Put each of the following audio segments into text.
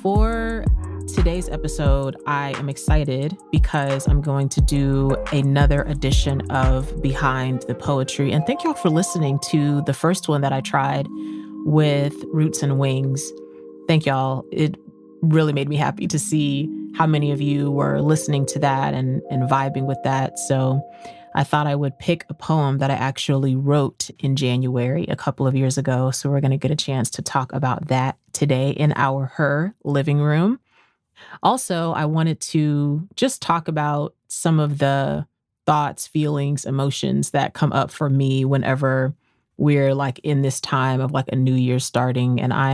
For today's episode, I am excited because I'm going to do another edition of Behind the Poetry. And thank y'all for listening to the first one that I tried with Roots and Wings. Thank y'all. It really made me happy to see how many of you were listening to that and vibing with that. So I thought I would pick a poem that I actually wrote in January a couple of years ago. So we're going to get a chance to talk about that today in her living room. Also, I wanted to just talk about some of the thoughts, feelings, emotions that come up for me whenever we're like in this time of like a new year starting. And I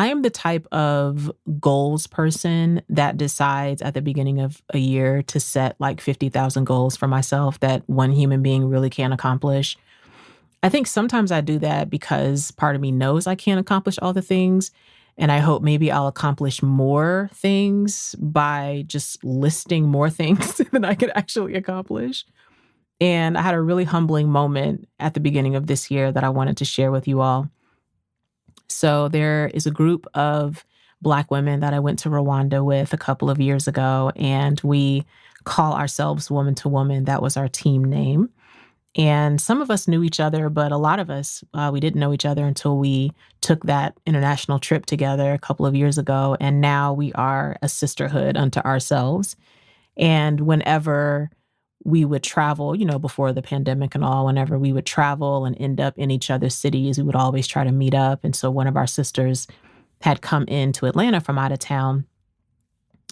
am the type of goals person that decides at the beginning of a year to set like 50,000 goals for myself that one human being really can't accomplish. I think sometimes I do that because part of me knows I can't accomplish all the things. And I hope maybe I'll accomplish more things by just listing more things than I could actually accomplish. And I had a really humbling moment at the beginning of this year that I wanted to share with you all. So there is a group of Black women that I went to Rwanda with a couple of years ago, and we call ourselves Woman to Woman. That was our team name. And some of us knew each other, but a lot of us, we didn't know each other until we took that international trip together a couple of years ago. And now we are a sisterhood unto ourselves. And whenever we would travel, before the pandemic and all, whenever we would travel and end up in each other's cities, we would always try to meet up. And so one of our sisters had come into Atlanta from out of town.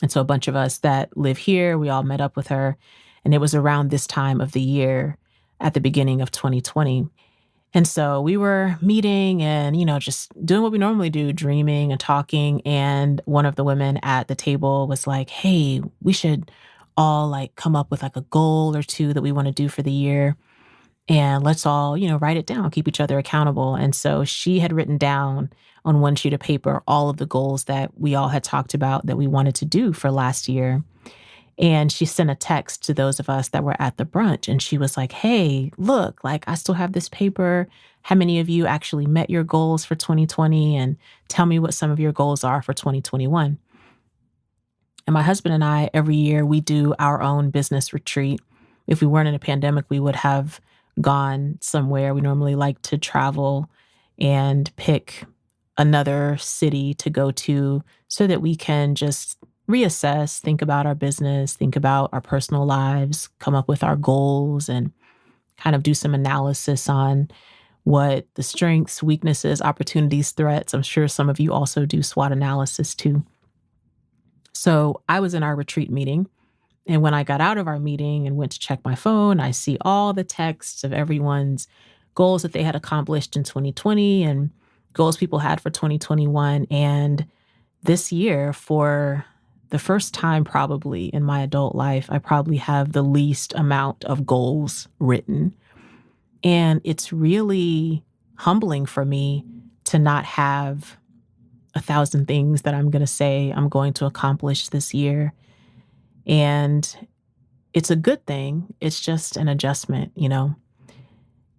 And so a bunch of us that live here, we all met up with her. And it was around this time of the year at the beginning of 2020. And so we were meeting and, just doing what we normally do, dreaming and talking. And one of the women at the table was like, hey, we should all like come up with like a goal or two that we want to do for the year. And let's all, write it down, keep each other accountable. And so she had written down on one sheet of paper all of the goals that we all had talked about that we wanted to do for last year. And she sent a text to those of us that were at the brunch. And she was like, hey, look, like I still have this paper. How many of you actually met your goals for 2020? And tell me what some of your goals are for 2021. And my husband and I, every year, we do our own business retreat. If we weren't in a pandemic, we would have gone somewhere. We normally like to travel and pick another city to go to so that we can just reassess, think about our business, think about our personal lives, come up with our goals, and kind of do some analysis on what the strengths, weaknesses, opportunities, threats. I'm sure some of you also do SWOT analysis too. So I was in our retreat meeting, and when I got out of our meeting and went to check my phone, I see all the texts of everyone's goals that they had accomplished in 2020 and goals people had for 2021. And this year, for the first time probably in my adult life, I probably have the least amount of goals written. And it's really humbling for me to not have 1,000 things that I'm going to say I'm going to accomplish this year. And it's a good thing. It's just an adjustment,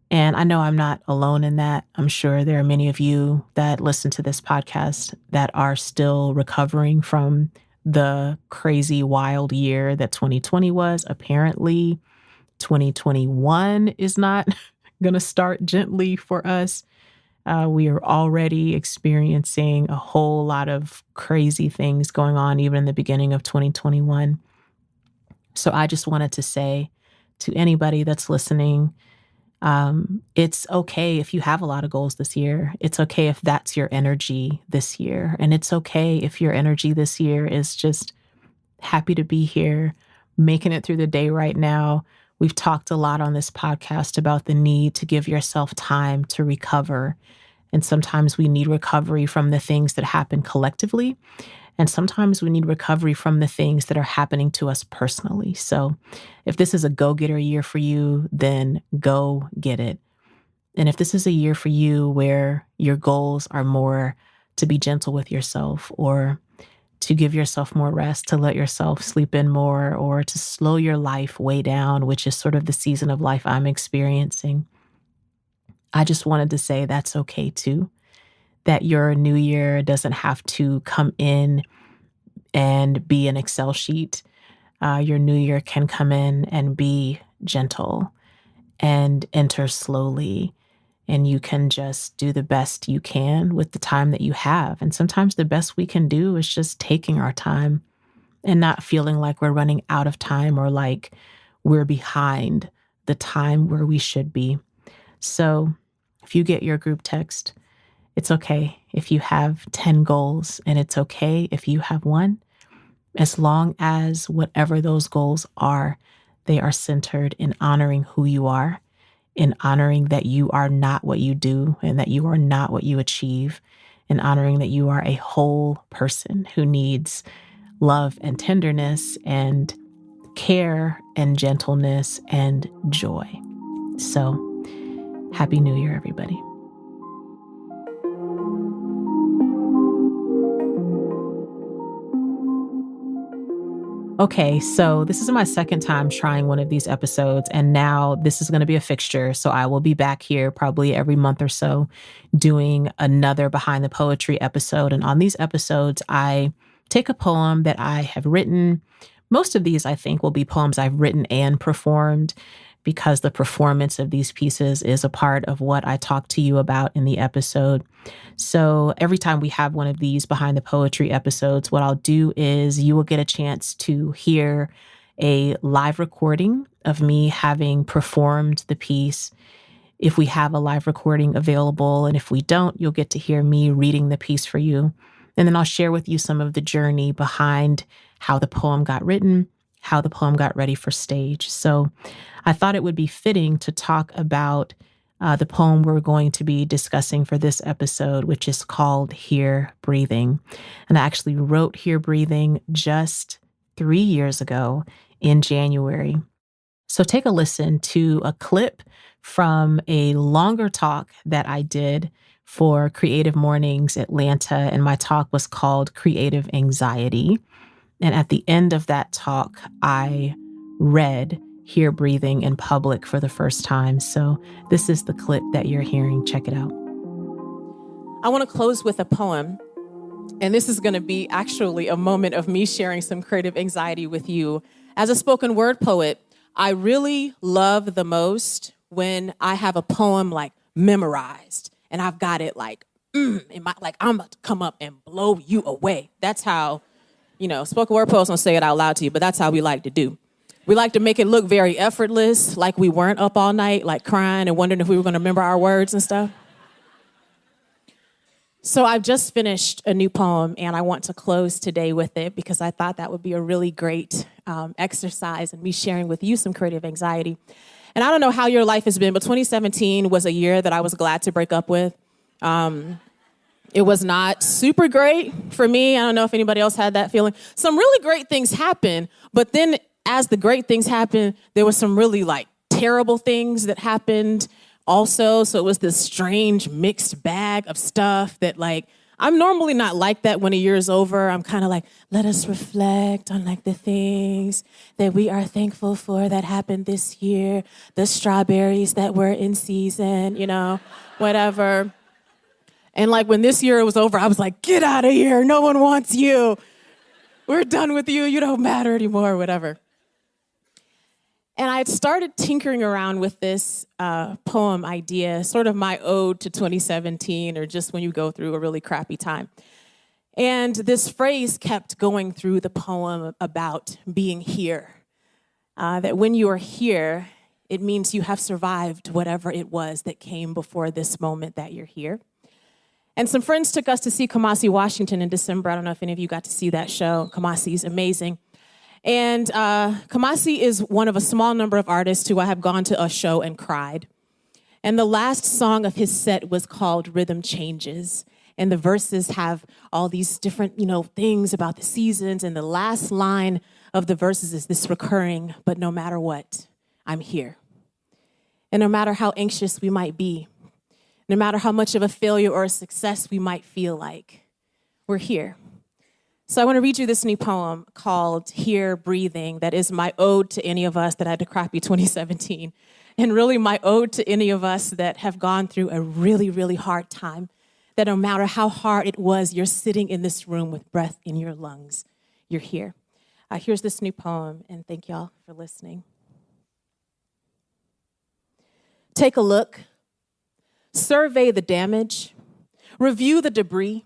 And I know I'm not alone in that. I'm sure there are many of you that listen to this podcast that are still recovering from the crazy, wild year that 2020 was. Apparently, 2021 is not going to start gently for us. We are already experiencing a whole lot of crazy things going on, even in the beginning of 2021. So I just wanted to say to anybody that's listening, it's okay if you have a lot of goals this year. It's okay if that's your energy this year. And it's okay if your energy this year is just happy to be here, making it through the day right now. We've talked a lot on this podcast about the need to give yourself time to recover. And sometimes we need recovery from the things that happen collectively. And sometimes we need recovery from the things that are happening to us personally. So if this is a go-getter year for you, then go get it. And if this is a year for you where your goals are more to be gentle with yourself or to give yourself more rest, to let yourself sleep in more, or to slow your life way down, which is sort of the season of life I'm experiencing, I just wanted to say that's okay too. that your new year doesn't have to come in and be an Excel sheet. Your new year can come in and be gentle and enter slowly. And you can just do the best you can with the time that you have. And sometimes the best we can do is just taking our time and not feeling like we're running out of time or like we're behind the time where we should be. So if you get your group text, it's okay if you have 10 goals, and it's okay if you have one, as long as whatever those goals are, they are centered in honoring who you are, in honoring that you are not what you do and that you are not what you achieve, in honoring that you are a whole person who needs love and tenderness and care and gentleness and joy. So, Happy New Year, everybody. Okay, so this is my second time trying one of these episodes, and now this is going to be a fixture. So I will be back here probably every month or so doing another Behind the Poetry episode. And on these episodes, I take a poem that I have written. Most of these, I think, will be poems I've written and performed, because the performance of these pieces is a part of what I talk to you about in the episode. So every time we have one of these Behind the Poetry episodes, what I'll do is you will get a chance to hear a live recording of me having performed the piece, if we have a live recording available. And if we don't, you'll get to hear me reading the piece for you. And then I'll share with you some of the journey behind how the poem got written, how the poem got ready for stage. So I thought it would be fitting to talk about the poem we're going to be discussing for this episode, which is called Here Breathing. And I actually wrote Here Breathing just 3 years ago in January. So take a listen to a clip from a longer talk that I did for Creative Mornings Atlanta, and my talk was called Creative Anxiety. And at the end of that talk, I read Here Breathing in public for the first time. So this is the clip that you're hearing. Check it out. I want to close with a poem. And this is going to be actually a moment of me sharing some creative anxiety with you. As a spoken word poet, I really love the most when I have a poem like memorized and I've got it like, I'm about to come up and blow you away. That's how, spoken word poets don't say it out loud to you, but that's how we like to do. We like to make it look very effortless, like we weren't up all night, like crying and wondering if we were going to remember our words and stuff. So I've just finished a new poem, and I want to close today with it because I thought that would be a really great exercise in me sharing with you some creative anxiety. And I don't know how your life has been, but 2017 was a year that I was glad to break up with. It was not super great for me. I don't know if anybody else had that feeling. Some really great things happened, but then as the great things happened, there were some really terrible things that happened also. So it was this strange mixed bag of stuff that I'm normally not like that when a year is over. I'm kind of like, let us reflect on the things that we are thankful for that happened this year, the strawberries that were in season, whatever. And when this year was over, I was like, get out of here. No one wants you. We're done with you. You don't matter anymore, whatever. And I had started tinkering around with this poem idea, sort of my ode to 2017, or just when you go through a really crappy time. And this phrase kept going through the poem about being here. That when you are here, it means you have survived whatever it was that came before this moment that you're here. And some friends took us to see Kamasi Washington in December. I don't know if any of you got to see that show. Kamasi is amazing. And Kamasi is one of a small number of artists who I have gone to a show and cried. And the last song of his set was called Rhythm Changes. And the verses have all these different, things about the seasons. And the last line of the verses is this recurring, but no matter what, I'm here. And no matter how anxious we might be, no matter how much of a failure or a success we might feel like, we're here. So I want to read you this new poem called Here Breathing that is my ode to any of us that had a crappy 2017, and really my ode to any of us that have gone through a really, really hard time, that no matter how hard it was, you're sitting in this room with breath in your lungs. You're here. Here's this new poem, and thank y'all for listening. Take a look. Survey the damage. Review the debris.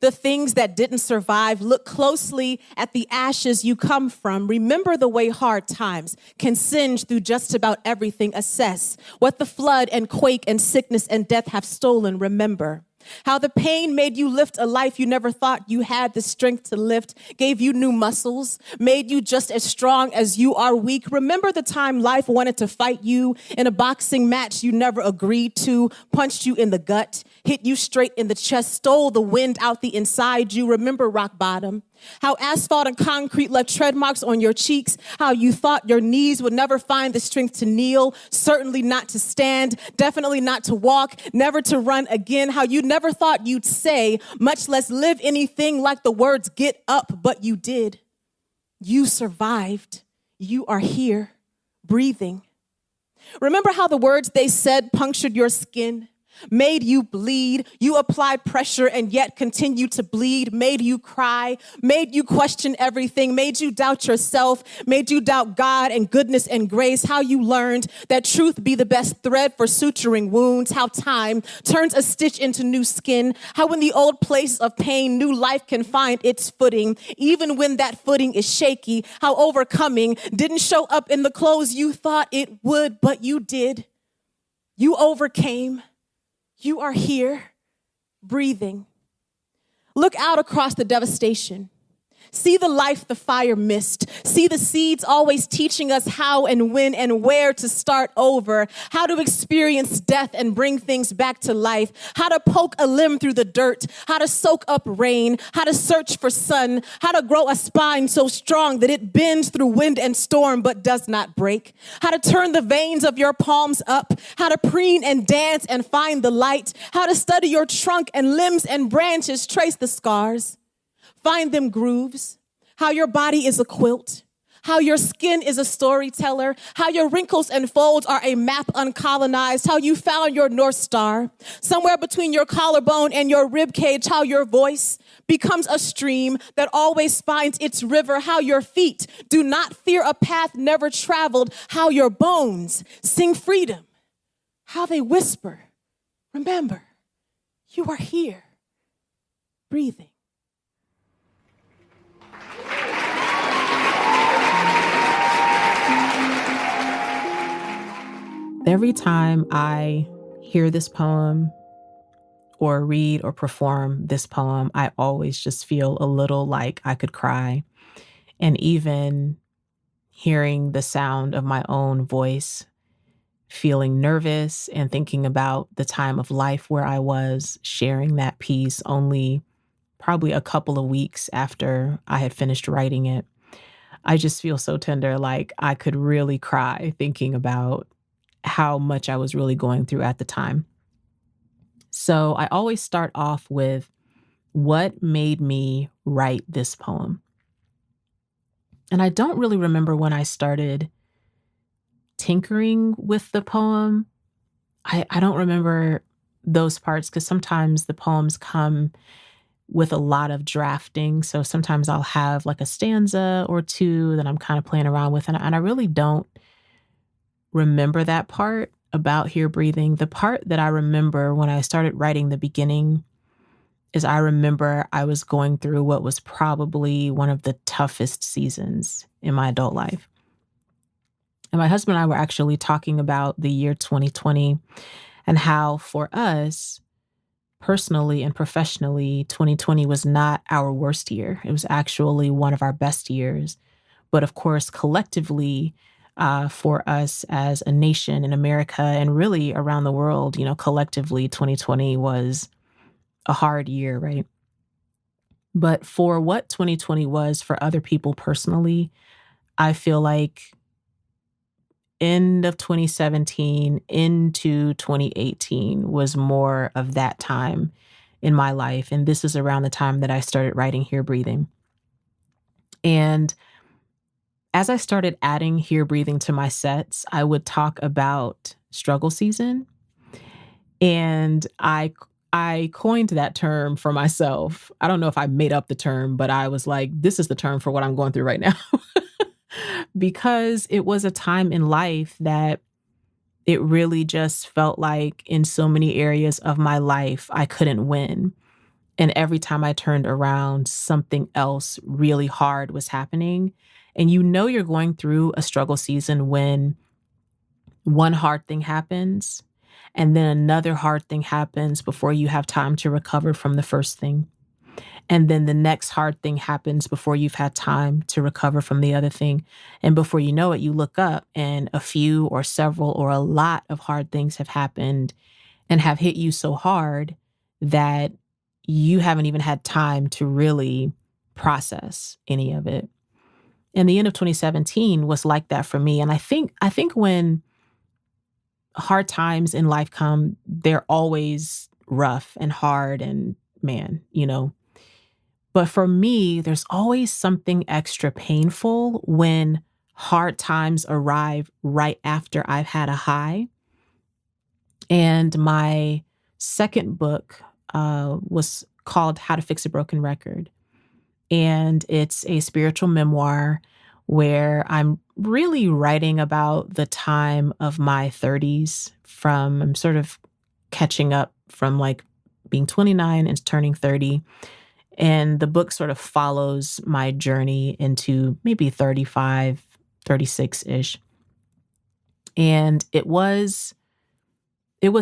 The things that didn't survive. Look closely at the ashes you come from. Remember the way hard times can singe through just about everything. Assess what the flood and quake and sickness and death have stolen. Remember how the pain made you lift a life you never thought you had the strength to lift, gave you new muscles, made you just as strong as you are weak. Remember the time life wanted to fight you in a boxing match you never agreed to, punched you in the gut, hit you straight in the chest, stole the wind out the inside you. Remember rock bottom, how asphalt and concrete left tread marks on your cheeks, how you thought your knees would never find the strength to kneel, certainly not to stand, definitely not to walk, never to run again, how you never thought you'd say, much less live anything like the words get up, but you did. You survived. You are here, breathing. Remember how the words they said punctured your skin, made you bleed, you applied pressure and yet continued to bleed, made you cry, made you question everything, made you doubt yourself, made you doubt God and goodness and grace, how you learned that truth be the best thread for suturing wounds, how time turns a stitch into new skin, how in the old place of pain, new life can find its footing, even when that footing is shaky, how overcoming didn't show up in the clothes you thought it would, but you did. You overcame. You are here, breathing. Look out across the devastation. See the life the fire missed. See the seeds always teaching us how and when and where to start over, how to experience death and bring things back to life, how to poke a limb through the dirt, how to soak up rain, how to search for sun, how to grow a spine so strong that it bends through wind and storm but does not break, how to turn the veins of your palms up, how to preen and dance and find the light, how to study your trunk and limbs and branches, trace the scars. Find them grooves, how your body is a quilt, how your skin is a storyteller, how your wrinkles and folds are a map uncolonized, how you found your North Star, somewhere between your collarbone and your rib cage, how your voice becomes a stream that always finds its river, how your feet do not fear a path never traveled, how your bones sing freedom, how they whisper, remember, you are here, breathing. Every time I hear this poem or read or perform this poem, I always just feel a little like I could cry. And even hearing the sound of my own voice, feeling nervous and thinking about the time of life where I was sharing that piece only probably a couple of weeks after I had finished writing it, I just feel so tender, like I could really cry thinking about how much I was really going through at the time. So I always start off with what made me write this poem. And I don't really remember when I started tinkering with the poem. I don't remember those parts because sometimes the poems come with a lot of drafting. So sometimes I'll have like a stanza or two that I'm kind of playing around with. And I really don't remember that part about Here Breathing. The part that I remember when I started writing the beginning is I remember I was going through what was probably one of the toughest seasons in my adult life. And my husband and I were actually talking about the year 2020 and how for us, personally and professionally, 2020 was not our worst year. It was actually one of our best years. But of course, collectively, for us as a nation in America and really around the world, collectively, 2020 was a hard year, right? But for what 2020 was for other people personally, I feel like end of 2017 into 2018 was more of that time in my life. And this is around the time that I started writing Here Breathing. And as I started adding Here Breathing to my sets, I would talk about struggle season. And I I coined that term for myself. I don't know if I made up the term, but I was like, this is the term for what I'm going through right now. Because it was a time in life that it really just felt like in so many areas of my life, I couldn't win. And every time I turned around, something else really hard was happening. And you know you're going through a struggle season when one hard thing happens and then another hard thing happens before you have time to recover from the first thing. And then the next hard thing happens before you've had time to recover from the other thing. And before you know it, you look up and a few or several or a lot of hard things have happened and have hit you so hard that you haven't even had time to really process any of it. And the end of 2017 was like that for me. And I think when hard times in life come, they're always rough and hard and man, But for me, there's always something extra painful when hard times arrive right after I've had a high. And my second book was called How to Fix a Broken Record. And it's a spiritual memoir where I'm really writing about the time of my 30s I'm sort of catching up from like being 29 and turning 30. And the book sort of follows my journey into maybe 35, 36-ish. And it was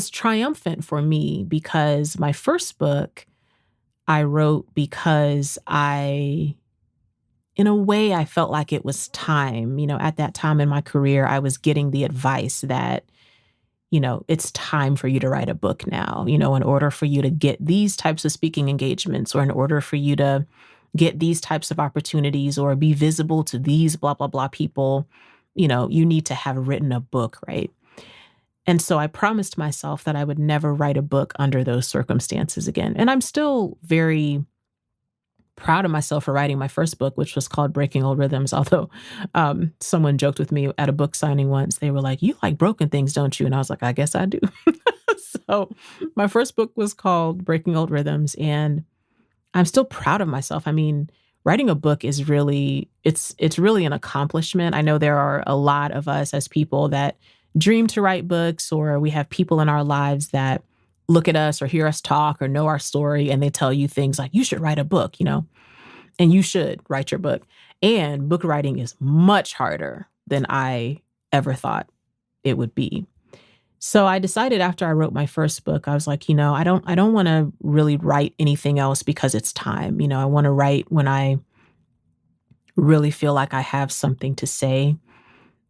triumphant for me because my first book I wrote because in a way, I felt like it was time. At that time in my career, I was getting the advice that, it's time for you to write a book now, in order for you to get these types of speaking engagements or in order for you to get these types of opportunities or be visible to these blah, blah, blah people, you need to have written a book, right? And so I promised myself that I would never write a book under those circumstances again. And I'm still very proud of myself for writing my first book, which was called Breaking Old Rhythms. Although someone joked with me at a book signing once. They were like, "You like broken things, don't you?" And I was like, "I guess I do." So my first book was called Breaking Old Rhythms, and I'm still proud of myself. I mean, writing a book is really, it's really an accomplishment. I know there are a lot of us as people that dream to write books, or we have people in our lives that look at us or hear us talk or know our story and they tell you things like, you should write a book, and you should write your book. And book writing is much harder than I ever thought it would be. So I decided after I wrote my first book, I was like, I don't want to really write anything else because it's time. I want to write when I really feel like I have something to say.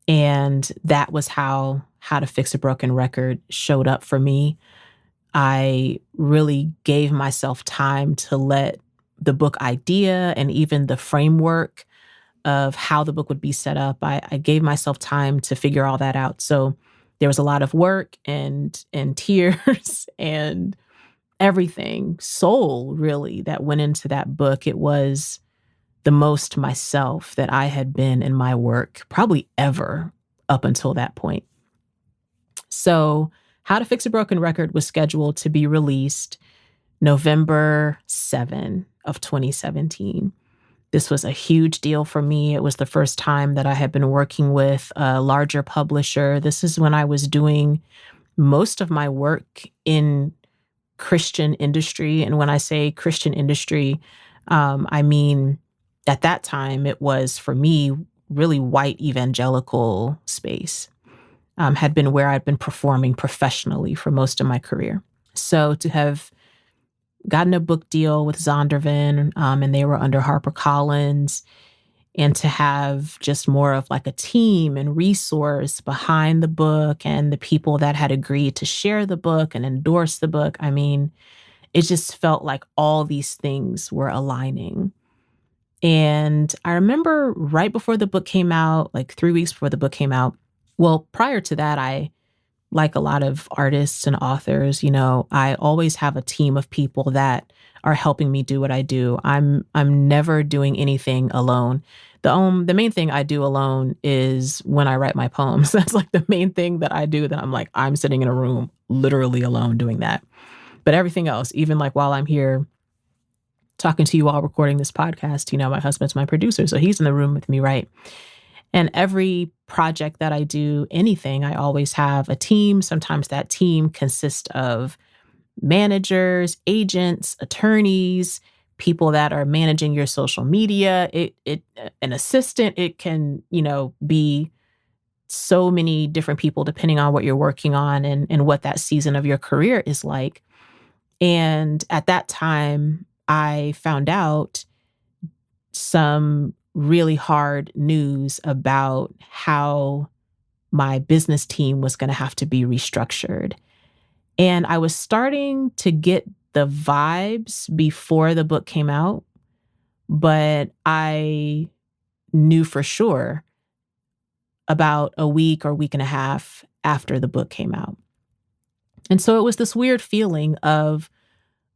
And that was how to Fix a Broken Record showed up for me. I really gave myself time to let the book idea and even the framework of how the book would be set up. I gave myself time to figure all that out. So there was a lot of work and tears and everything, soul really, that went into that book. It was the most myself that I had been in my work, probably ever up until that point. So How to Fix a Broken Record was scheduled to be released November 7 of 2017. This was a huge deal for me. It was the first time that I had been working with a larger publisher. This is when I was doing most of my work in Christian industry. And when I say Christian industry, I mean, at that time, it was, for me, really white evangelical space. Had been where I'd been performing professionally for most of my career. So to have gotten a book deal with Zondervan, and they were under HarperCollins, and to have just more of like a team and resource behind the book and the people that had agreed to share the book and endorse the book. I mean, it just felt like all these things were aligning. And I remember right before the book came out, like 3 weeks before the book came out, well, prior to that, like a lot of artists and authors, I always have a team of people that are helping me do what I do. I'm never doing anything alone. The main thing I do alone is when I write my poems. That's like the main thing that I do, that I'm sitting in a room literally alone doing that. But everything else, even like while I'm here talking to you while recording this podcast, my husband's my producer, so he's in the room with me, right? And every project that I do, anything, I always have a team. Sometimes that team consists of managers, agents, attorneys, people that are managing your social media. An assistant. It can, be so many different people depending on what you're working on and what that season of your career is like. And at that time, I found out some really hard news about how my business team was going to have to be restructured. And I was starting to get the vibes before the book came out, but I knew for sure about a week or week and a half after the book came out. And so it was this weird feeling of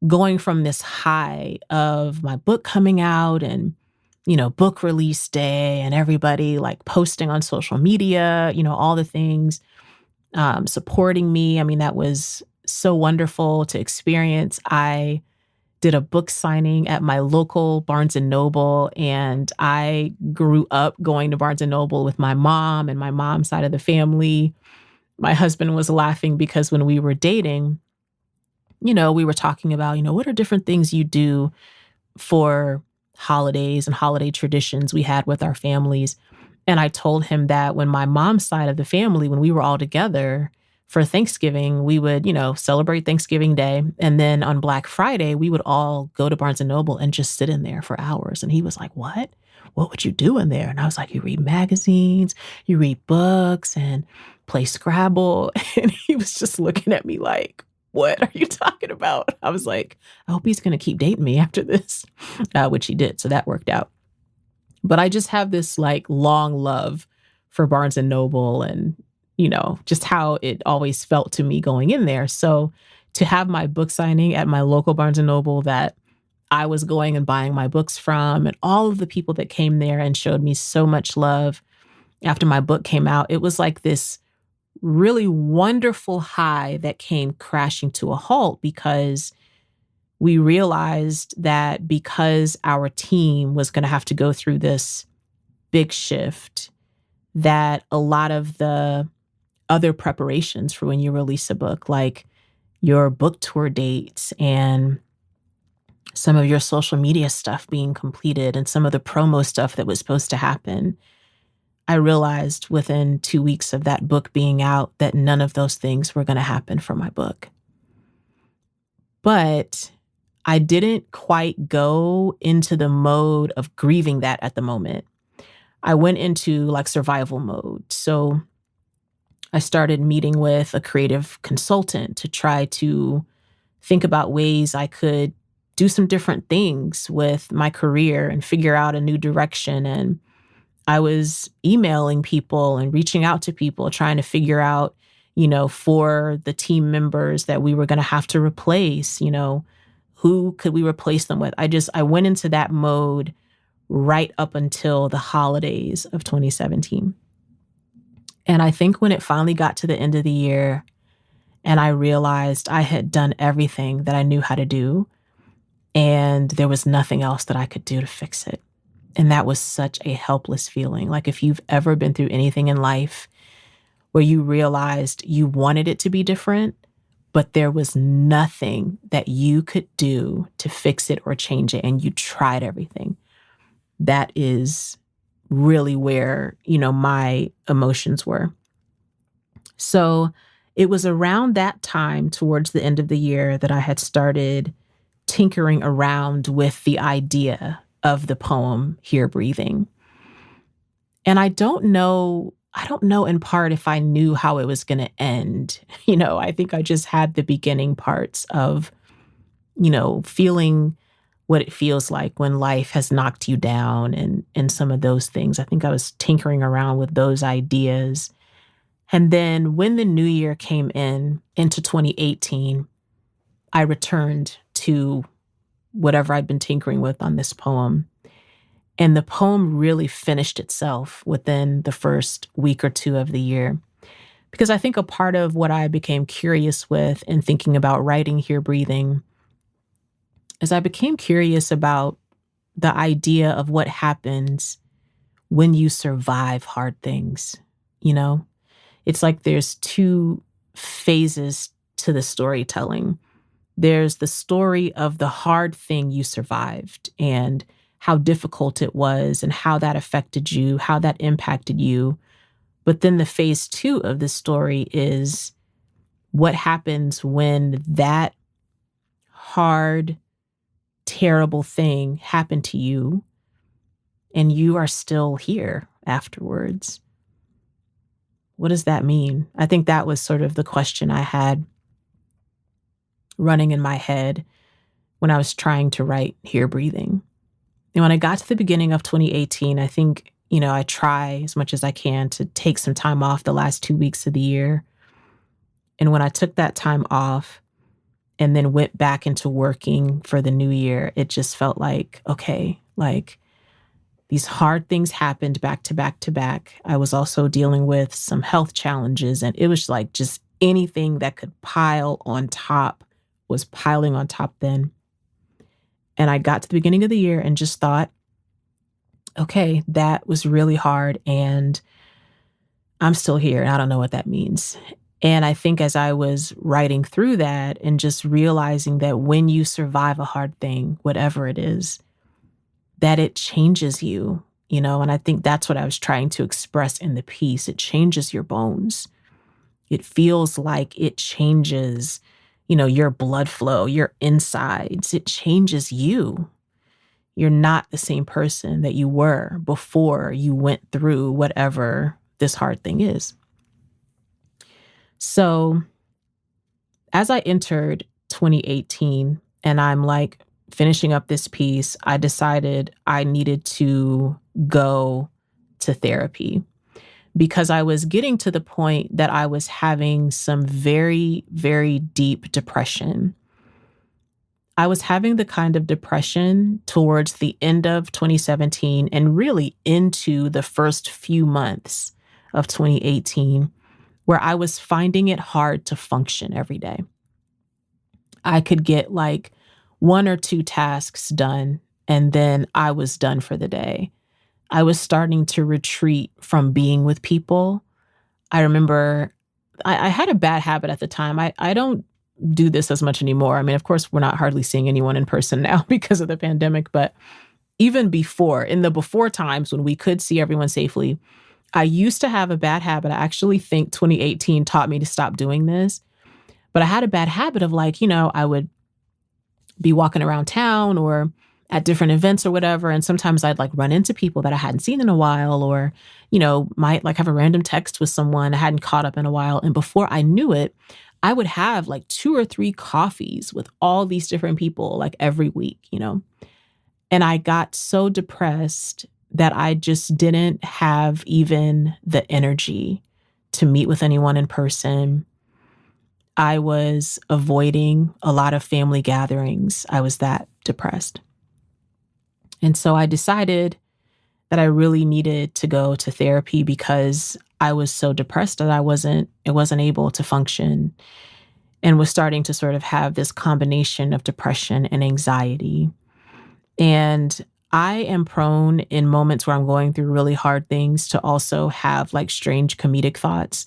going from this high of my book coming out and, book release day and everybody like posting on social media, all the things, supporting me. I mean, that was so wonderful to experience. I did a book signing at my local Barnes and Noble, and I grew up going to Barnes and Noble with my mom and my mom's side of the family. My husband was laughing because when we were dating, we were talking about, what are different things you do for holidays and holiday traditions we had with our families. And I told him that when my mom's side of the family, when we were all together for Thanksgiving, we would, celebrate Thanksgiving Day. And then on Black Friday, we would all go to Barnes and Noble and just sit in there for hours. And he was like, what? What would you do in there? And I was like, you read magazines, you read books and play Scrabble. And he was just looking at me like, what are you talking about? I was like, I hope he's going to keep dating me after this, which he did. So that worked out. But I just have this like long love for Barnes and Noble and, just how it always felt to me going in there. So to have my book signing at my local Barnes and Noble that I was going and buying my books from, and all of the people that came there and showed me so much love after my book came out, it was like this really wonderful high that came crashing to a halt because we realized that because our team was going to have to go through this big shift, that a lot of the other preparations for when you release a book, like your book tour dates and some of your social media stuff being completed and some of the promo stuff that was supposed to happen, I realized within 2 weeks of that book being out that none of those things were going to happen for my book. But I didn't quite go into the mode of grieving that at the moment. I went into like survival mode. So I started meeting with a creative consultant to try to think about ways I could do some different things with my career and figure out a new direction. And I was emailing people and reaching out to people, trying to figure out, for the team members that we were going to have to replace, who could we replace them with? I went into that mode right up until the holidays of 2017. And I think when it finally got to the end of the year and I realized I had done everything that I knew how to do and there was nothing else that I could do to fix it. And that was such a helpless feeling. Like if you've ever been through anything in life where you realized you wanted it to be different, but there was nothing that you could do to fix it or change it, and you tried everything. That is really where, my emotions were. So it was around that time, towards the end of the year, that I had started tinkering around with the idea of the poem Here Breathing. And I don't know in part if I knew how it was going to end. I think I just had the beginning parts of, feeling what it feels like when life has knocked you down and some of those things. I think I was tinkering around with those ideas. And then when the new year came into 2018, I returned to whatever I'd been tinkering with on this poem. And the poem really finished itself within the first week or two of the year. Because I think a part of what I became curious with in thinking about writing Here Breathing is I became curious about the idea of what happens when you survive hard things. You know, it's like there's two phases to the storytelling. There's the story of the hard thing you survived and how difficult it was and how that affected you, how that impacted you. But then the phase two of the story is what happens when that hard, terrible thing happened to you and you are still here afterwards. What does that mean? I think that was sort of the question I had running in my head when I was trying to write Here Breathing. And when I got to the beginning of 2018, I think, I try as much as I can to take some time off the last 2 weeks of the year. And when I took that time off and then went back into working for the new year, it just felt like, okay, like these hard things happened back to back to back. I was also dealing with some health challenges, and it was like just anything that could pile on top was piling on top then. And I got to the beginning of the year and just thought, okay, that was really hard and I'm still here and I don't know what that means. And I think as I was writing through that and just realizing that when you survive a hard thing, whatever it is, that it changes you, and I think that's what I was trying to express in the piece. It changes your bones. It feels like it changes, your blood flow, your insides. It changes you. You're not the same person that you were before you went through whatever this hard thing is. So as I entered 2018 and I'm like finishing up this piece, I decided I needed to go to therapy because I was getting to the point that I was having some very, very deep depression. I was having the kind of depression towards the end of 2017 and really into the first few months of 2018, where I was finding it hard to function every day. I could get like 1 or 2 tasks done, and then I was done for the day. I was starting to retreat from being with people. I remember I had a bad habit at the time. I don't do this as much anymore. I mean, of course, we're not hardly seeing anyone in person now because of the pandemic, but even before, in the before times when we could see everyone safely, I used to have a bad habit. I actually think 2018 taught me to stop doing this, but I had a bad habit of like, I would be walking around town or at different events or whatever. And sometimes I'd like run into people that I hadn't seen in a while or, might like have a random text with someone I hadn't caught up in a while. And before I knew it, I would have like 2 or 3 coffees with all these different people like every week, And I got so depressed that I just didn't have even the energy to meet with anyone in person. I was avoiding a lot of family gatherings. I was that depressed. And so I decided that I really needed to go to therapy because I was so depressed that I wasn't able to function and was starting to sort of have this combination of depression and anxiety. And I am prone in moments where I'm going through really hard things to also have like strange comedic thoughts.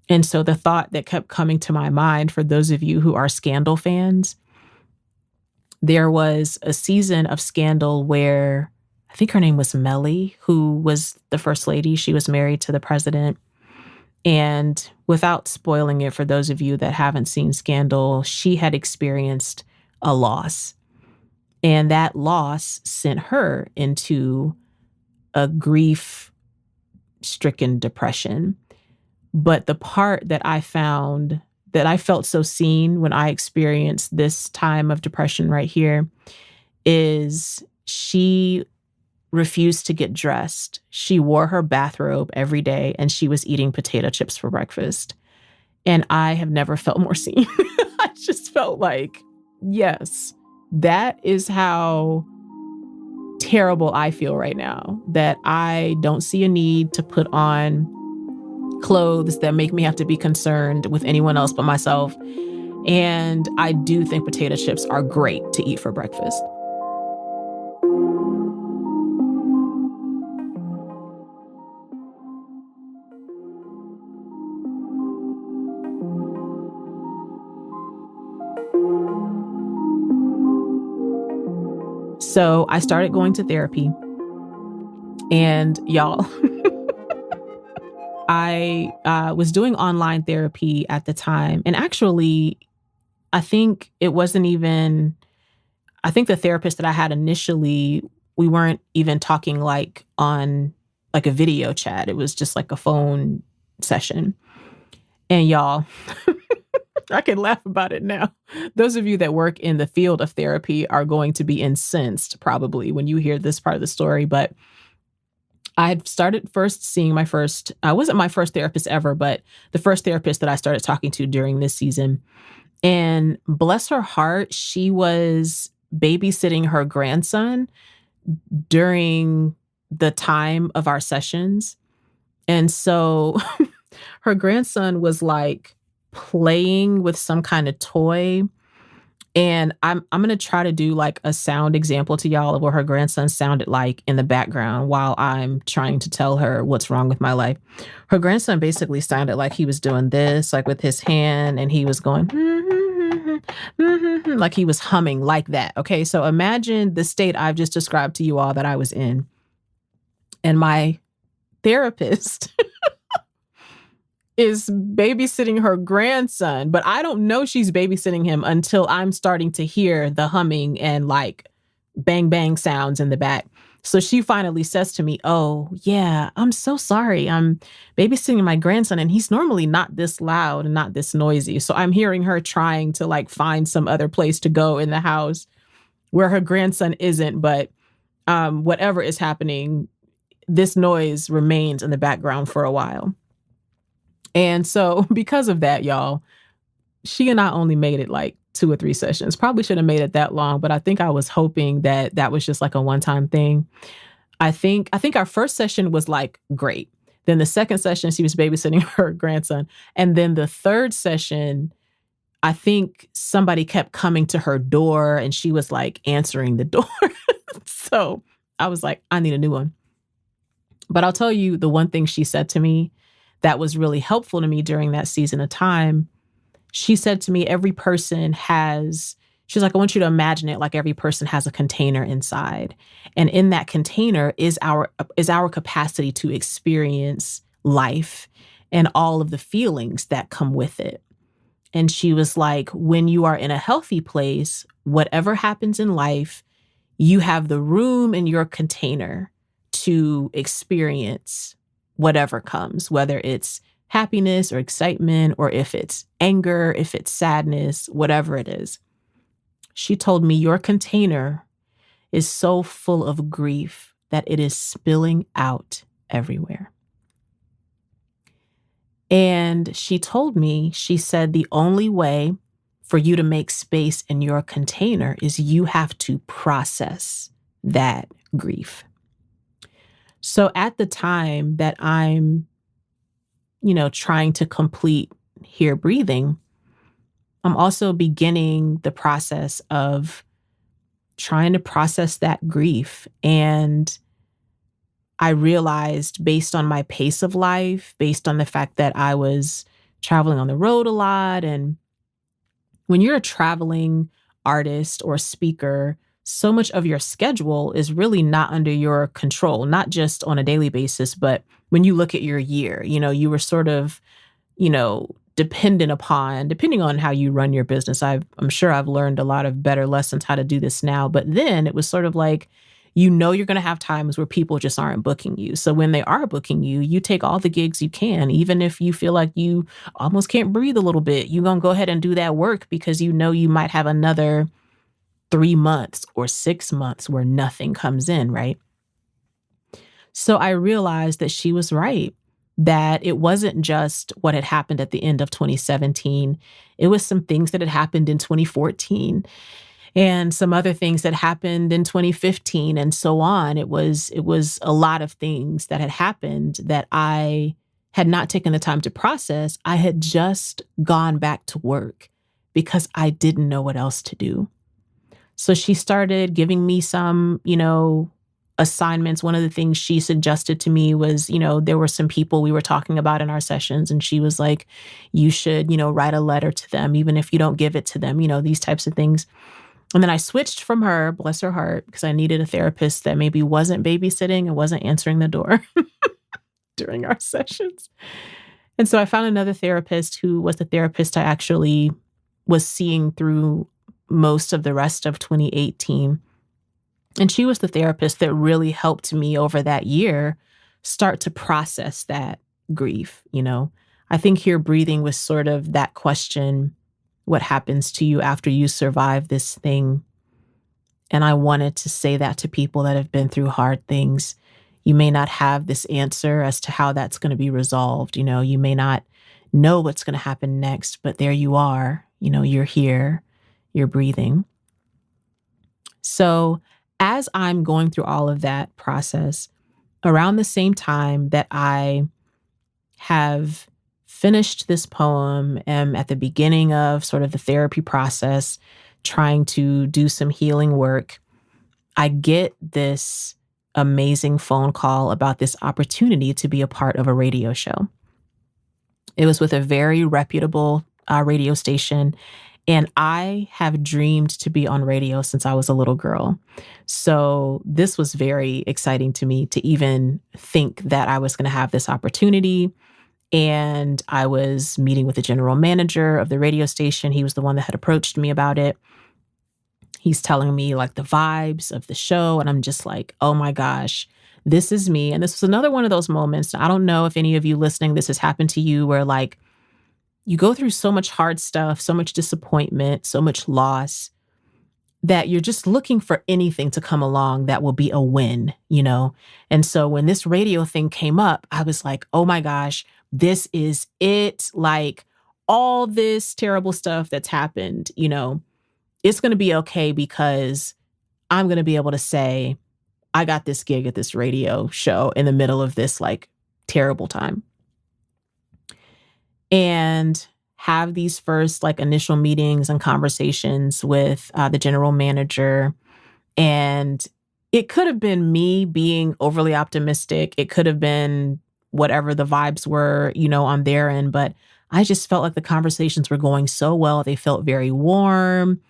And so the thought that kept coming to my mind, for those of you who are Scandal fans, there was a season of Scandal where I think her name was Mellie, who was the first lady. She was married to the president. And without spoiling it for those of you that haven't seen Scandal, she had experienced a loss. And that loss sent her into a grief-stricken depression. But the part that I found that I felt so seen when I experienced this time of depression right here is she refused to get dressed. She wore her bathrobe every day and she was eating potato chips for breakfast. And I have never felt more seen. I just felt like, yes, that is how terrible I feel right now, that I don't see a need to put on clothes that make me have to be concerned with anyone else but myself. And I do think potato chips are great to eat for breakfast. So I started going to therapy. And y'all, I was doing online therapy at the time. And actually, I think it wasn't even, I think the therapist that I had initially, we weren't even talking like on like a video chat. It was just like a phone session. And y'all, I can laugh about it now. Those of you that work in the field of therapy are going to be incensed probably when you hear this part of the story. But I had started first seeing my first, wasn't my first therapist ever, but the first therapist that I started talking to during this season. And bless her heart, she was babysitting her grandson during the time of our sessions. And so her grandson was like playing with some kind of toy. And I'm going to try to do like a sound example to y'all of what her grandson sounded like in the background while I'm trying to tell her what's wrong with my life. Her grandson basically sounded like he was doing this, like with his hand, and he was going, like he was humming like that. Okay, so imagine the state I've just described to you all that I was in. And my therapist is babysitting her grandson, but I don't know she's babysitting him until I'm starting to hear the humming and like bang, bang sounds in the back. So she finally says to me, "Oh, yeah, I'm so sorry. I'm babysitting my grandson and he's normally not this loud and not this noisy." So I'm hearing her trying to like find some other place to go in the house where her grandson isn't, but whatever is happening, this noise remains in the background for a while. And so because of that, y'all, she and I only made it like 2 or 3 sessions. Probably should have made it that long, but I think I was hoping that that was just like a one-time thing. I think our first session was like great. Then the second session, she was babysitting her grandson. And then the third session, I think somebody kept coming to her door and she was like answering the door. So I was like, I need a new one. But I'll tell you the one thing she said to me that was really helpful to me during that season of time. She said to me, she's like, I want you to imagine it like every person has a container inside. And in that container is our capacity to experience life and all of the feelings that come with it. And she was like, when you are in a healthy place, whatever happens in life, you have the room in your container to experience whatever comes, whether it's happiness or excitement, or if it's anger, if it's sadness, whatever it is. She told me your container is so full of grief that it is spilling out everywhere. And she told me, she said, the only way for you to make space in your container is you have to process that grief. So at the time that I'm, trying to complete Here Breathing, I'm also beginning the process of trying to process that grief. And I realized, based on my pace of life, based on the fact that I was traveling on the road a lot, and when you're a traveling artist or speaker, so much of your schedule is really not under your control, not just on a daily basis, but when you look at your year, you were sort of, depending on how you run your business. I'm sure I've learned a lot of better lessons how to do this now. But then it was sort of like, you're going to have times where people just aren't booking you. So when they are booking you, you take all the gigs you can, even if you feel like you almost can't breathe a little bit. You're going to go ahead and do that work because you might have another 3 months or 6 months where nothing comes in, right? So I realized that she was right, that it wasn't just what had happened at the end of 2017. It was some things that had happened in 2014 and some other things that happened in 2015 and so on. It was a lot of things that had happened that I had not taken the time to process, I had just gone back to work because I didn't know what else to do. So she started giving me some, assignments. One of the things she suggested to me was, there were some people we were talking about in our sessions, and she was like, you should, write a letter to them, even if you don't give it to them, these types of things. And then I switched from her, bless her heart, because I needed a therapist that maybe wasn't babysitting and wasn't answering the door during our sessions. And so I found another therapist who was the therapist I actually was seeing through most of the rest of 2018. And she was the therapist that really helped me over that year start to process that grief. I think Here Breathing was sort of that question, what happens to you after you survive this thing? And I wanted to say that to people that have been through hard things. You may not have this answer as to how that's going to be resolved. You may not know what's going to happen next, but there you are. You're here, you're breathing. So as I'm going through all of that process, around the same time that I have finished this poem, am at the beginning of sort of the therapy process, trying to do some healing work, I get this amazing phone call about this opportunity to be a part of a radio show. It was with a very reputable radio station. And I have dreamed to be on radio since I was a little girl. So this was very exciting to me to even think that I was going to have this opportunity. And I was meeting with the general manager of the radio station. He was the one that had approached me about it. He's telling me like the vibes of the show. And I'm just like, oh my gosh, this is me. And this was another one of those moments. I don't know if any of you listening, this has happened to you, where like you go through so much hard stuff, so much disappointment, so much loss, that you're just looking for anything to come along that will be a win, And so when this radio thing came up, I was like, oh my gosh, this is it. Like all this terrible stuff that's happened, it's going to be okay because I'm going to be able to say, I got this gig at this radio show in the middle of this like terrible time. And have these first like initial meetings and conversations with the general manager. And it could have been me being overly optimistic. It could have been whatever the vibes were, on their end. But I just felt like the conversations were going so well. They felt very warm.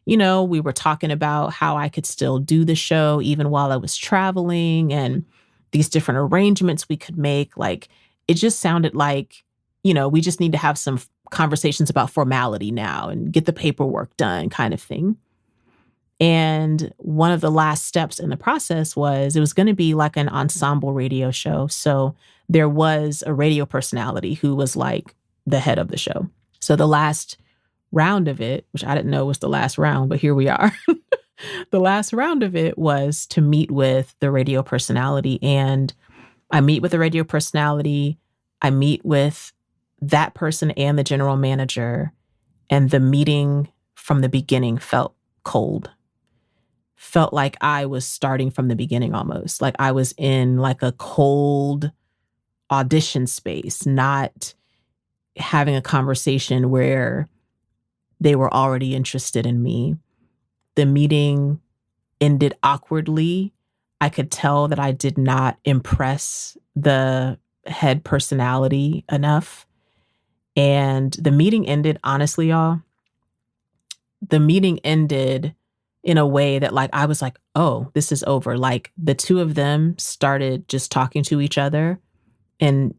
We were talking about how I could still do the show even while I was traveling, and these different arrangements we could make. Like, it just sounded like, we just need to have some conversations about formality now and get the paperwork done kind of thing. And one of the last steps in the process was it was going to be like an ensemble radio show. So there was a radio personality who was like the head of the show. So the last round of it, which I didn't know was the last round, but here we are. The last round of it was to meet with the radio personality. And I meet with the radio personality. I meet with that person and the general manager. And the meeting from the beginning felt cold. Felt like I was starting from the beginning almost. Like I was in like a cold audition space, not having a conversation where they were already interested in me. The meeting ended awkwardly. I could tell that I did not impress the head personality enough. And the meeting ended, honestly, y'all, the meeting ended in a way that like, I was like, oh, this is over. Like the two of them started just talking to each other and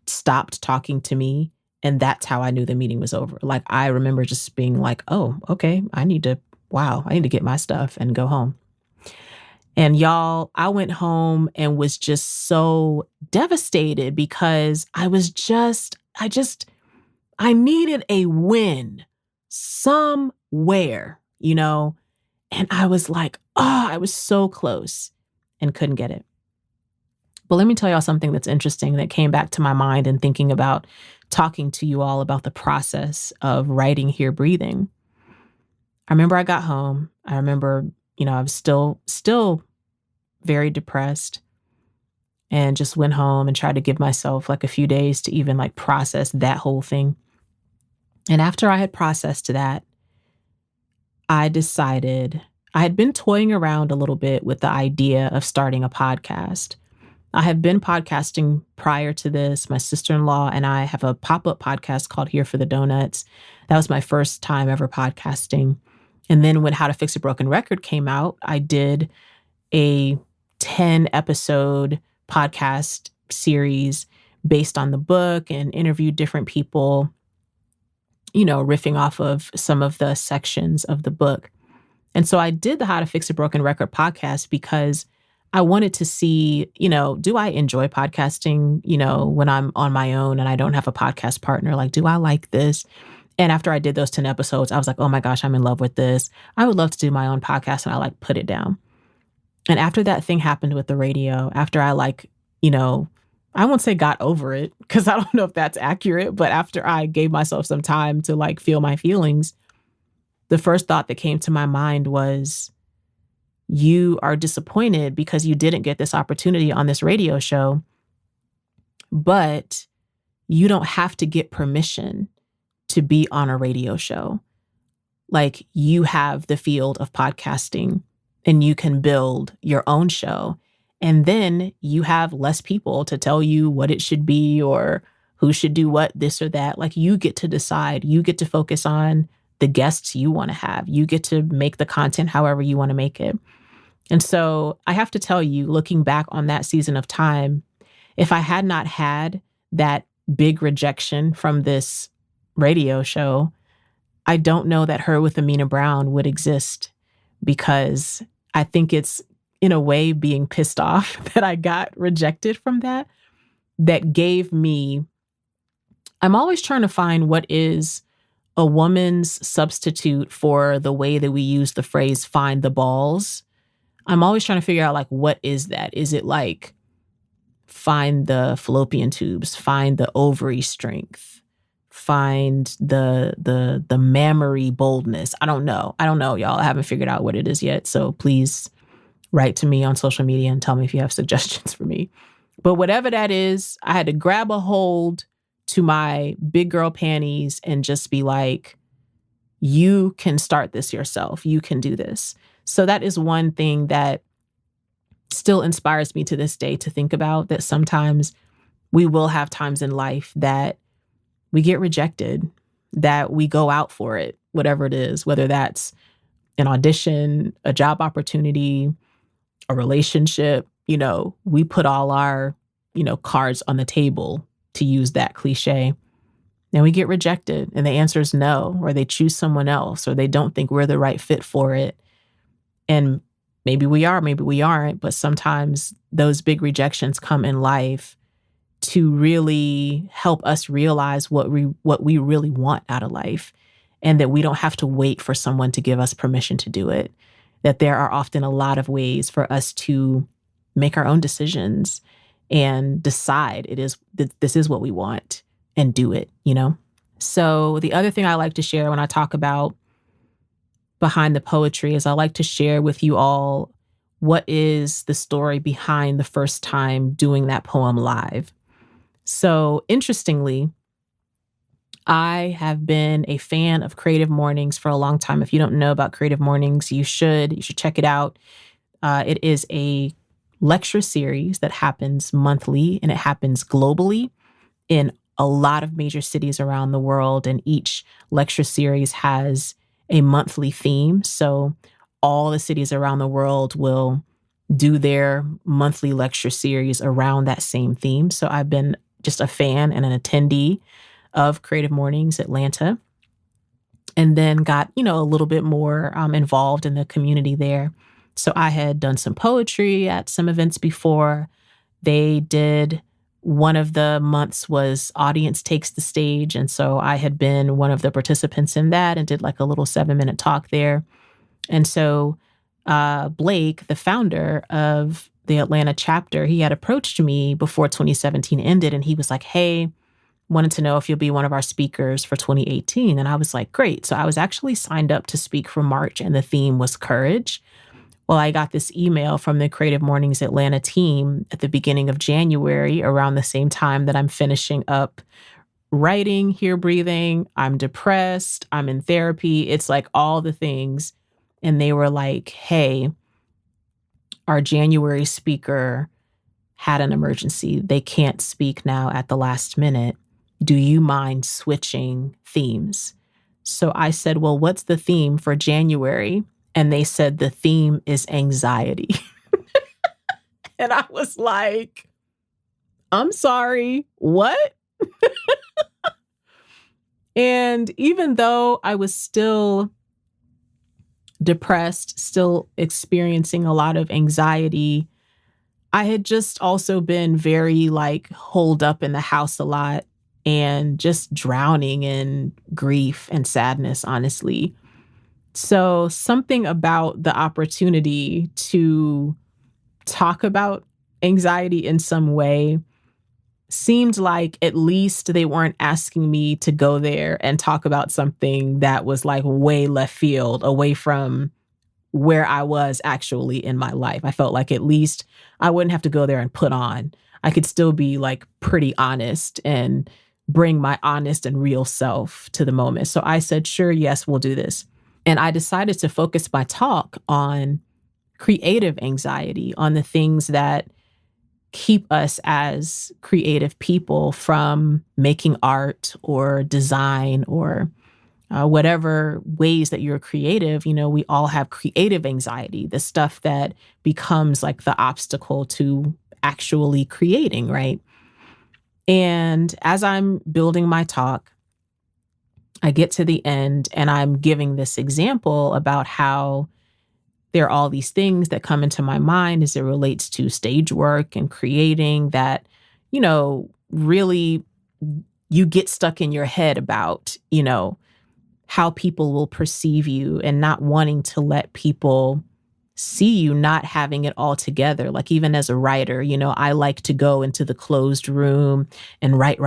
stopped talking to me. And that's how I knew the meeting was over. Like, I remember just being like, oh, okay, I need to get my stuff and go home. And y'all, I went home and was just so devastated because I needed a win somewhere, and I was like, I was so close and couldn't get it. But let me tell y'all something that's interesting that came back to my mind in thinking about talking to you all about the process of writing Here Breathing. I remember I got home. I remember, I was still very depressed. and just went home and tried to give myself like a few days to even like process that whole thing. And after I had processed that, I decided I had been toying around a little bit with the idea of starting a podcast. I have been podcasting prior to this. My sister-in-law and I have a pop-up podcast called Here for the Donuts. That was my first time ever podcasting. And then when How to Fix a Broken Record came out, I did a 10 episode podcast series based on the book and interviewed different people, riffing off of some of the sections of the book. And so I did the How to Fix a Broken Record podcast because I wanted to see, do I enjoy podcasting, when I'm on my own and I don't have a podcast partner? Like, do I like this? And after I did those 10 episodes, I was like, oh my gosh, I'm in love with this. I would love to do my own podcast. And I put it down. And after that thing happened with the radio, after I I won't say got over it because I don't know if that's accurate, but after I gave myself some time to feel my feelings, the first thought that came to my mind was, you are disappointed because you didn't get this opportunity on this radio show, but you don't have to get permission to be on a radio show. Like, you have the field of podcasting and you can build your own show. And then you have less people to tell you what it should be or who should do what, this or that. Like, you get to decide. You get to focus on the guests you want to have. You get to make the content however you want to make it. And so I have to tell you, looking back on that season of time, if I had not had that big rejection from this radio show, I don't know that Her with Amena Brown would exist, because I think it's, in a way, being pissed off that I got rejected from that gave me, I'm always trying to find what is a woman's substitute for the way that we use the phrase find the balls. I'm always trying to figure out, what is that? Is it find the fallopian tubes, find the ovary strength, find the mammary boldness? I don't know, y'all. I haven't figured out what it is yet. So please write to me on social media and tell me if you have suggestions for me. But whatever that is, I had to grab a hold to my big girl panties and just be like, you can start this yourself. You can do this. So that is one thing that still inspires me to this day to think about, that sometimes we will have times in life that we get rejected, that we go out for it, whatever it is, whether that's an audition, a job opportunity, a relationship. We put all our, cards on the table, to use that cliche. And we get rejected and the answer is no, or they choose someone else, or they don't think we're the right fit for it. And maybe we are, maybe we aren't, but sometimes those big rejections come in life to really help us realize what we really want out of life, and that we don't have to wait for someone to give us permission to do it. That there are often a lot of ways for us to make our own decisions and decide this is what we want and do it, So the other thing I like to share when I talk about behind the poetry is I like to share with you all what is the story behind the first time doing that poem live. So interestingly, I have been a fan of Creative Mornings for a long time. If you don't know about Creative Mornings, you should check it out. It is a lecture series that happens monthly, and it happens globally in a lot of major cities around the world. And each lecture series has a monthly theme. So all the cities around the world will do their monthly lecture series around that same theme. So I've been just a fan and an attendee of Creative Mornings Atlanta, and then got, a little bit more involved in the community there. So I had done some poetry at some events before. They did, one of the months was Audience Takes the Stage. And so I had been one of the participants in that and did a little 7-minute talk there. And so Blake, the founder of the Atlanta chapter, he had approached me before 2017 ended, and he was like, hey, wanted to know if you'll be one of our speakers for 2018. And I was like, great. So I was actually signed up to speak for March, and the theme was courage, Well, I got this email from the Creative Mornings Atlanta team at the beginning of January, around the same time that I'm finishing up writing Here Breathing. I'm depressed. I'm in therapy. It's like all the things. And they were like, hey, our January speaker had an emergency. They can't speak now at the last minute. Do you mind switching themes? So I said, well, what's the theme for January? And they said the theme is anxiety. And I was like, I'm sorry, what? And even though I was still depressed, still experiencing a lot of anxiety, I had just also been very like holed up in the house a lot and just drowning in grief and sadness, honestly. So something about the opportunity to talk about anxiety in some way seemed like at least they weren't asking me to go there and talk about something that was like way left field, away from where I was actually in my life. I felt like at least I wouldn't have to go there and put on. I could still be like pretty honest and bring my honest and real self to the moment. So I said, sure, yes, we'll do this. And I decided to focus my talk on creative anxiety, on the things that keep us as creative people from making art or design or whatever ways that you're creative. You know, we all have creative anxiety, the stuff that becomes like the obstacle to actually creating, right? And as I'm building my talk, I get to the end and I'm giving this example about how there are all these things that come into my mind as it relates to stage work and creating that, you know, really you get stuck in your head about, you know, how people will perceive you and not wanting to let people see you not having it all together. Like even as a writer, you know, I like to go into the closed room and write,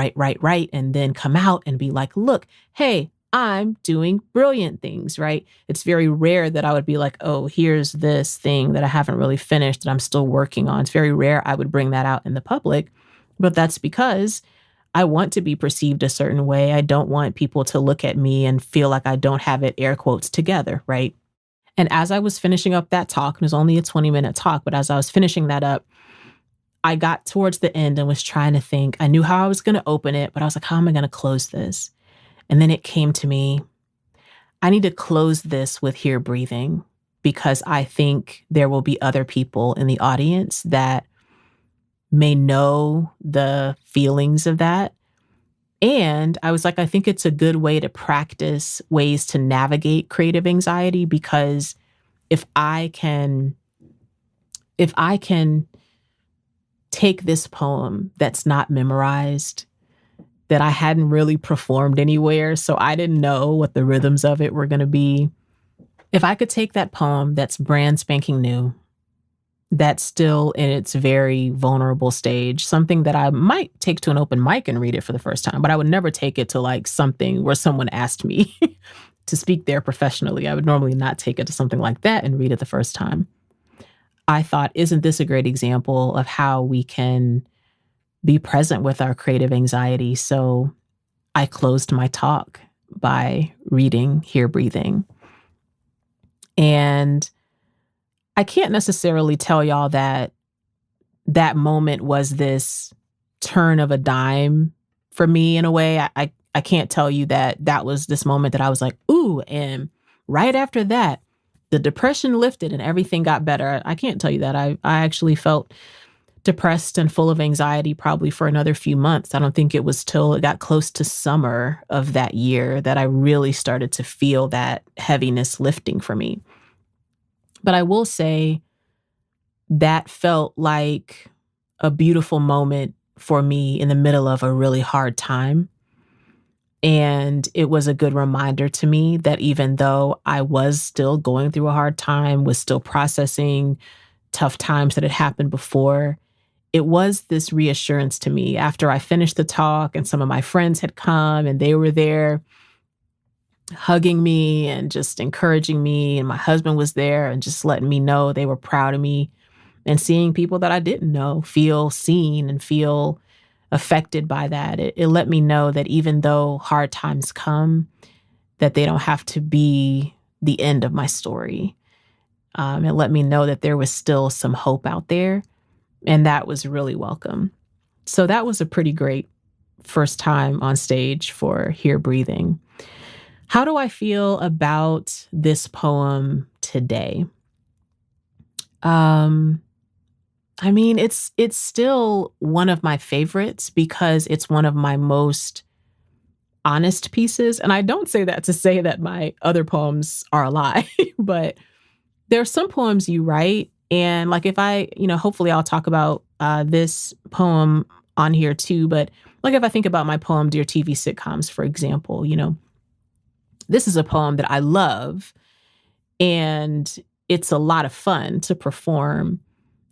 and then come out and be like, look, hey, I'm doing brilliant things, right? It's very rare that I would be like, oh, here's this thing that I haven't really finished that I'm still working on. It's very rare I would bring that out in the public, but that's because I want to be perceived a certain way. I don't want people to look at me and feel like I don't have it, air quotes, together, right? And as I was finishing up that talk, it was only a 20-minute talk, but as I was finishing that up, I got towards the end and was trying to think. I knew how I was going to open it, but I was like, how am I going to close this? And then it came to me, I need to close this with Here Breathing, because I think there will be other people in the audience that may know the feelings of that. And I was like, I think it's a good way to practice ways to navigate creative anxiety, because if I can take this poem that's not memorized, that I hadn't really performed anywhere, so I didn't know what the rhythms of it were going to be. If I could take that poem that's brand spanking new, that's still in its very vulnerable stage, something that I might take to an open mic and read it for the first time, but I would never take it to like something where someone asked me to speak there professionally. I would normally not take it to something like that and read it the first time. I thought, isn't this a great example of how we can be present with our creative anxiety? So I closed my talk by reading Here Breathing. And I can't necessarily tell y'all that that moment was this turn of a dime for me in a way. I can't tell you that that was this moment that I was like, ooh, and right after that, the depression lifted and everything got better. I can't tell you that. I actually felt depressed and full of anxiety probably for another few months. I don't think it was till it got close to summer of that year that I really started to feel that heaviness lifting for me. But I will say that felt like a beautiful moment for me in the middle of a really hard time. And it was a good reminder to me that even though I was still going through a hard time, was still processing tough times that had happened before, it was this reassurance to me after I finished the talk and some of my friends had come and they were there. hugging me and just encouraging me. And my husband was there and just letting me know they were proud of me, and seeing people that I didn't know feel seen and feel affected by that. It let me know that even though hard times come, that they don't have to be the end of my story. It let me know that there was still some hope out there, and that was really welcome. So that was a pretty great first time on stage for Here Breathing. How do I feel about this poem today? I mean, it's still one of my favorites because it's one of my most honest pieces. And I don't say that to say that my other poems are a lie, but there are some poems you write. And like if I, hopefully I'll talk about this poem on here too. But like if I think about my poem, Dear TV Sitcoms, for example, this is a poem that I love, and it's a lot of fun to perform.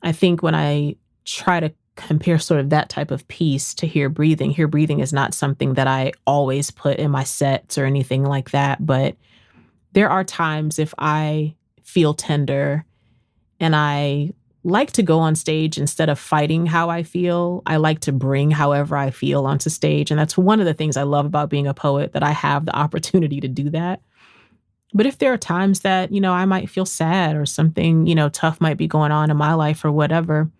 I think when I try to compare sort of that type of piece to Here Breathing is not something that I always put in my sets or anything like that. But there are times if I feel tender and I like to go on stage, instead of fighting how I feel, I like to bring however I feel onto stage. And that's one of the things I love about being a poet, that I have the opportunity to do that. But if there are times that, I might feel sad or something, tough might be going on in my life or whatever,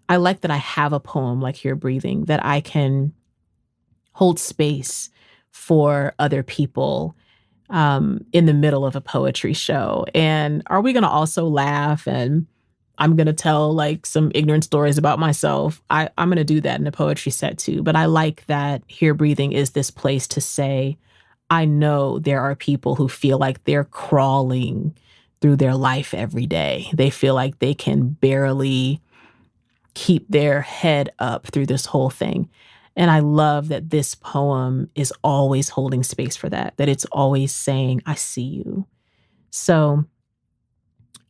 I like that I have a poem like Here Breathing, that I can hold space for other people in the middle of a poetry show. And are we going to also laugh? And I'm going to tell like some ignorant stories about myself. I'm going to do that in a poetry set too. But I like that Here Breathing is this place to say, I know there are people who feel like they're crawling through their life every day. They feel like they can barely keep their head up through this whole thing. And I love that this poem is always holding space for that it's always saying, I see you. So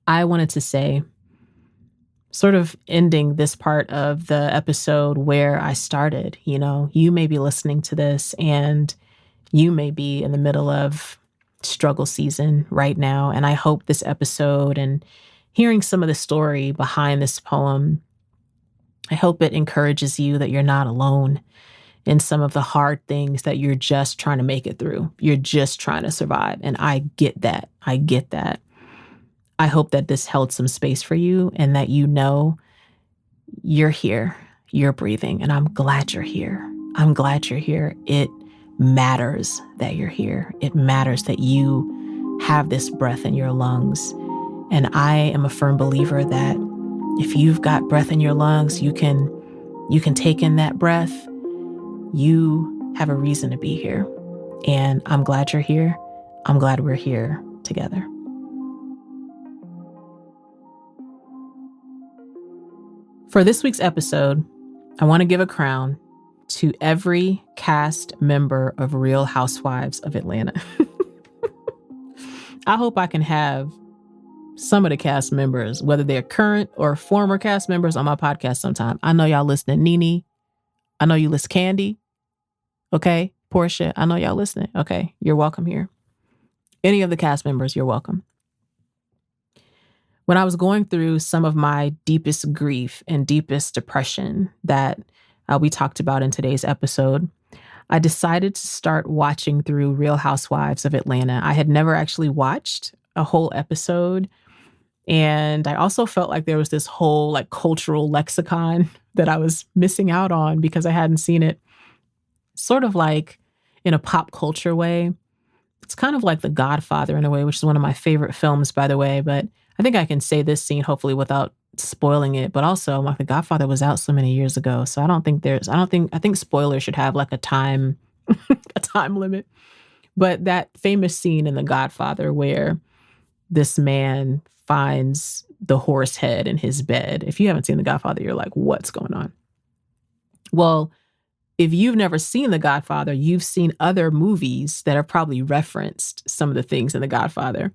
I wanted to say, sort of ending this part of the episode where I started, you may be listening to this and you may be in the middle of struggle season right now. And I hope this episode and hearing some of the story behind this poem, I hope it encourages you that you're not alone in some of the hard things that you're just trying to make it through. You're just trying to survive. And I get that. I get that. I hope that this held some space for you and that you're here, you're breathing, and I'm glad you're here. I'm glad you're here. It matters that you're here. It matters that you have this breath in your lungs. And I am a firm believer that if you've got breath in your lungs, you can take in that breath. You have a reason to be here. And I'm glad you're here. I'm glad we're here together. For this week's episode, I want to give a crown to every cast member of Real Housewives of Atlanta. I hope I can have some of the cast members, whether they're current or former cast members, on my podcast sometime. I know y'all listening. Nene, I know you listen. Candy, okay? Portia, I know y'all listening. Okay, you're welcome here. Any of the cast members, you're welcome. When I was going through some of my deepest grief and deepest depression that we talked about in today's episode, I decided to start watching through Real Housewives of Atlanta. I had never actually watched a whole episode. And I also felt like there was this whole like cultural lexicon that I was missing out on because I hadn't seen it, sort of like in a pop culture way. It's kind of like The Godfather in a way, which is one of my favorite films, by the way. But I think I can say this scene hopefully without spoiling it. But also, like, The Godfather was out so many years ago, so I think spoilers should have like a time limit. But that famous scene in The Godfather where this man finds the horse head in his bed. If you haven't seen The Godfather, you're like, what's going on? Well, if you've never seen The Godfather, you've seen other movies that have probably referenced some of the things in The Godfather.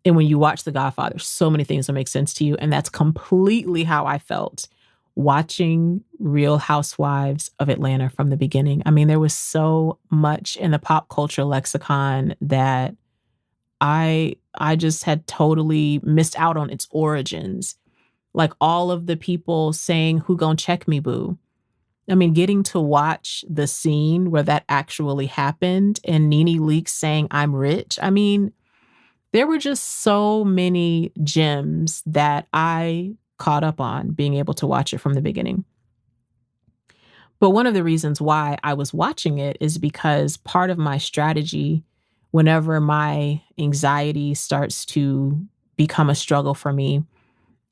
And when you watch The Godfather, so many things will make sense to you. And that's completely how I felt watching Real Housewives of Atlanta from the beginning. I mean, there was so much in the pop culture lexicon that I just had totally missed out on its origins. Like all of the people saying, "Who gon' check me, boo?" I mean, getting to watch the scene where that actually happened and Nene Leakes saying, "I'm rich." I mean, there were just so many gems that I caught up on being able to watch it from the beginning. But one of the reasons why I was watching it is because part of my strategy, whenever my anxiety starts to become a struggle for me,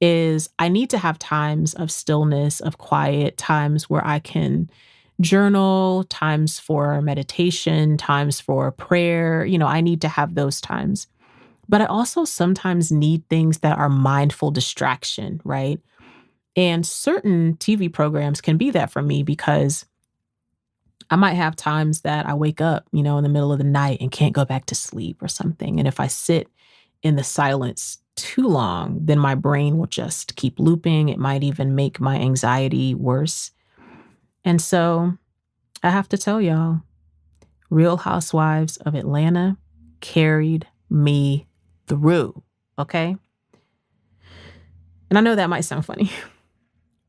is I need to have times of stillness, of quiet, times where I can journal, times for meditation, times for prayer. I need to have those times. But I also sometimes need things that are mindful distraction, right? And certain TV programs can be that for me because I might have times that I wake up, in the middle of the night and can't go back to sleep or something. And if I sit in the silence too long, then my brain will just keep looping. It might even make my anxiety worse. And so I have to tell y'all, Real Housewives of Atlanta carried me through, okay? And I know that might sound funny,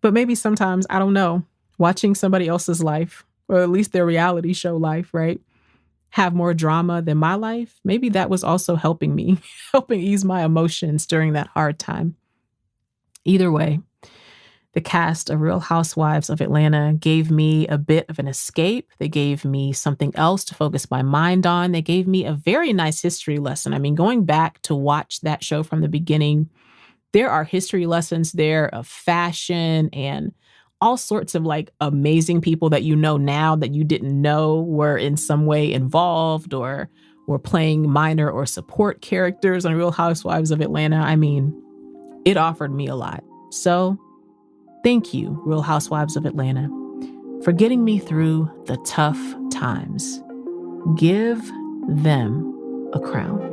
but maybe sometimes, I don't know, watching somebody else's life, or at least their reality show life, right, have more drama than my life, maybe that was also helping me, helping ease my emotions during that hard time. Either way, the cast of Real Housewives of Atlanta gave me a bit of an escape. They gave me something else to focus my mind on. They gave me a very nice history lesson. I mean, going back to watch that show from the beginning, there are history lessons there of fashion and all sorts of like amazing people that you know now that you didn't know were in some way involved or were playing minor or support characters on Real Housewives of Atlanta. I mean, it offered me a lot. So thank you, Real Housewives of Atlanta, for getting me through the tough times. Give them a crown.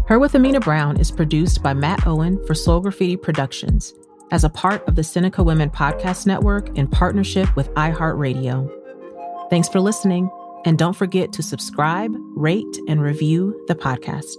Her with Amena Brown is produced by Matt Owen for Soul Graffiti Productions as a part of the Seneca Women Podcast Network in partnership with iHeartRadio. Thanks for listening, and don't forget to subscribe, rate, and review the podcast.